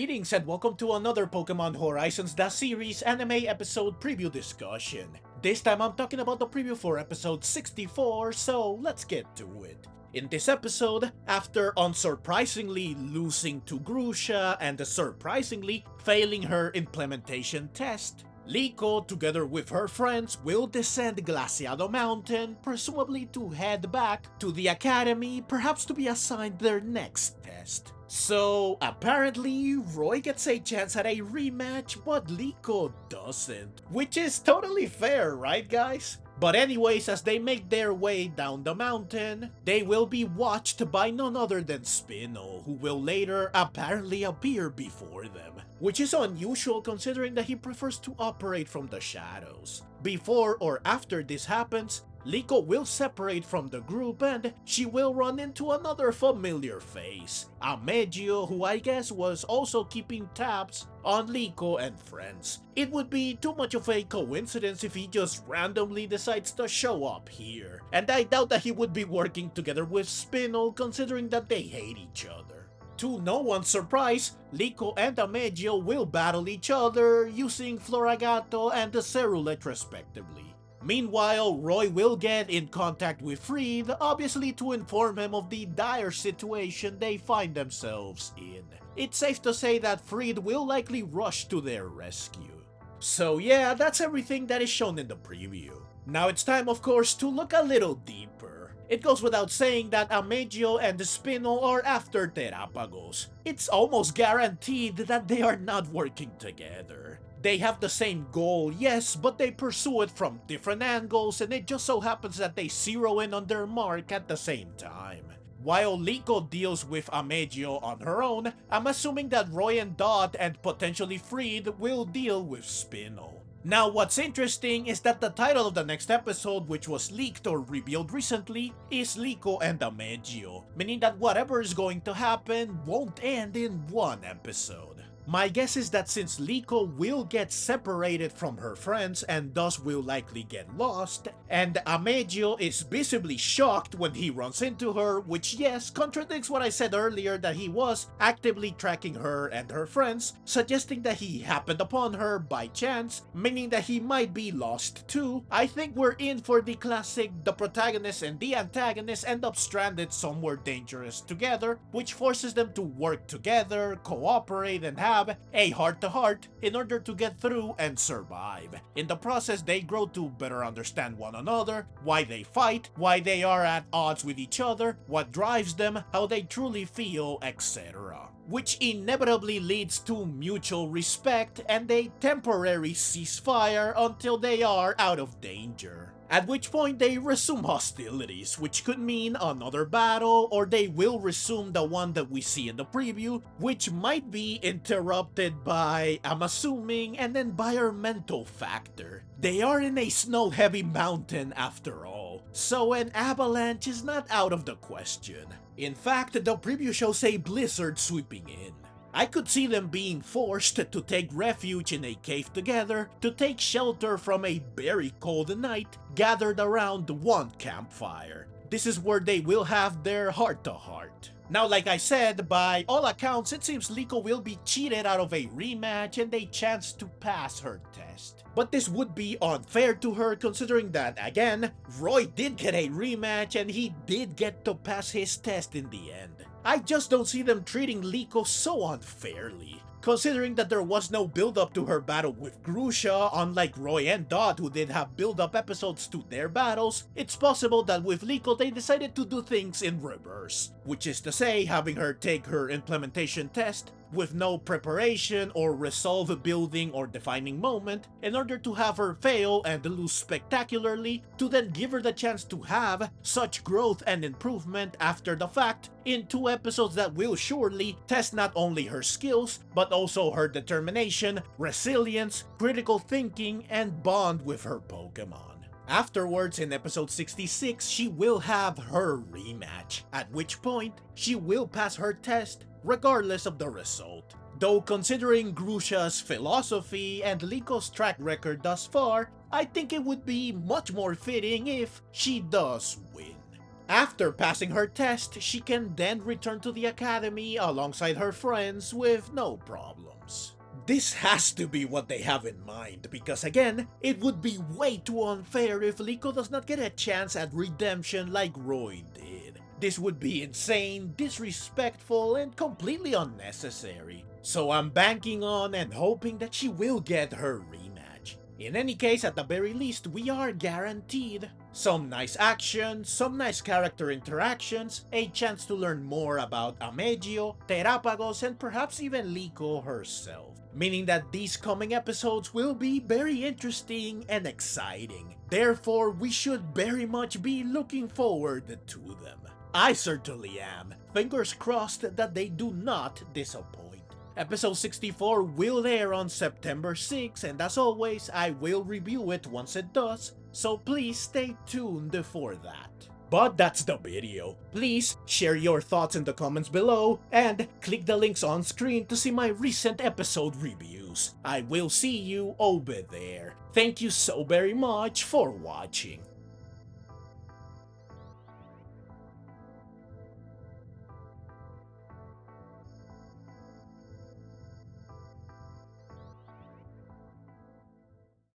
Greetings and welcome to another Pokémon Horizons The Series anime episode preview discussion. This time I'm talking about the preview for episode 64, so let's get to it. In this episode, after unsurprisingly losing to Grusha and surprisingly failing her implementation test, Liko, together with her friends, will descend Glaseado Mountain, presumably to head back to the academy, perhaps to be assigned their next test. So, apparently, Roy gets a chance at a rematch, but Liko doesn't. Which is totally fair, right guys? But anyways, as they make their way down the mountain, they will be watched by none other than Spinel, who will later apparently appear before them. Which is unusual considering that he prefers to operate from the shadows. Before or after this happens, Liko will separate from the group and she will run into another familiar face, Amethio, who I guess was also keeping tabs on Liko and friends. It would be too much of a coincidence if he just randomly decides to show up here, and I doubt that he would be working together with Spinel considering that they hate each other. To no one's surprise, Liko and Amethio will battle each other using Floragato and Ceruledge respectively. Meanwhile, Roy will get in contact with Friede, obviously to inform him of the dire situation they find themselves in. It's safe to say that Friede will likely rush to their rescue. So yeah, that's everything that is shown in the preview. Now it's time, of course, to look a little deeper. It goes without saying that Amethio and Spinel are after Terapagos. It's almost guaranteed that they are not working together. They have the same goal, yes, but they pursue it from different angles, and it just so happens that they zero in on their mark at the same time. While Liko deals with Amethio on her own, I'm assuming that Roy and Dot and potentially Friede will deal with Spinel. Now what's interesting is that the title of the next episode, which was leaked or revealed recently, is Liko and Amethio, meaning that whatever is going to happen won't end in one episode. My guess is that since Liko will get separated from her friends and thus will likely get lost, and Amethio is visibly shocked when he runs into her, which yes, contradicts what I said earlier that he was actively tracking her and her friends, suggesting that he happened upon her by chance, meaning that he might be lost too. I think we're in for the classic the protagonist and the antagonist end up stranded somewhere dangerous together, which forces them to work together, cooperate, and have a heart-to-heart in order to get through and survive. In the process, they grow to better understand one another, why they fight, why they are at odds with each other, what drives them, how they truly feel, etc. Which inevitably leads to mutual respect and a temporary ceasefire until they are out of danger. At which point they resume hostilities, which could mean another battle, or they will resume the one that we see in the preview, which might be interrupted by, I'm assuming, an environmental factor. They are in a snow-heavy mountain after all, so an avalanche is not out of the question. In fact, the preview shows a blizzard sweeping in. I could see them being forced to take refuge in a cave together to take shelter from a very cold night gathered around one campfire. This is where they will have their heart-to-heart. Now, like I said, by all accounts, it seems Liko will be cheated out of a rematch and a chance to pass her test. But this would be unfair to her considering that, again, Roy did get a rematch and he did get to pass his test in the end. I just don't see them treating Liko so unfairly, considering that there was no build-up to her battle with Grusha. Unlike Roy and Dot, who did have build-up episodes to their battles, it's possible that with Liko they decided to do things in reverse, which is to say having her take her implementation test with no preparation or resolve building or defining moment in order to have her fail and lose spectacularly, to then give her the chance to have such growth and improvement after the fact in 2 episodes that will surely test not only her skills but also her determination, resilience, critical thinking, and bond with her Pokemon. Afterwards, in episode 66, she will have her rematch, at which point she will pass her test regardless of the result. Though considering Grusha's philosophy and LIKO'S track record thus far, I think it would be much more fitting if she does win. After passing her test, she can then return to the academy alongside her friends with no problems. This has to be what they have in mind, because again, it would be way too unfair if Liko does not get a chance at redemption like Roy did. This would be insane, disrespectful, and completely unnecessary. So I'm banking on and hoping that she will get her rematch. In any case, at the very least, we are guaranteed some nice action, some nice character interactions, a chance to learn more about Amethio, Terapagos, and perhaps even Liko herself. Meaning that these coming episodes will be very interesting and exciting. Therefore, we should very much be looking forward to them. I certainly am. Fingers crossed that they do not disappoint. Episode 64 will air on September 6, and as always, I will review it once it does, so please stay tuned for that. But that's the video. Please share your thoughts in the comments below and click the links on screen to see my recent episode reviews. I will see you over there. Thank you so very much for watching.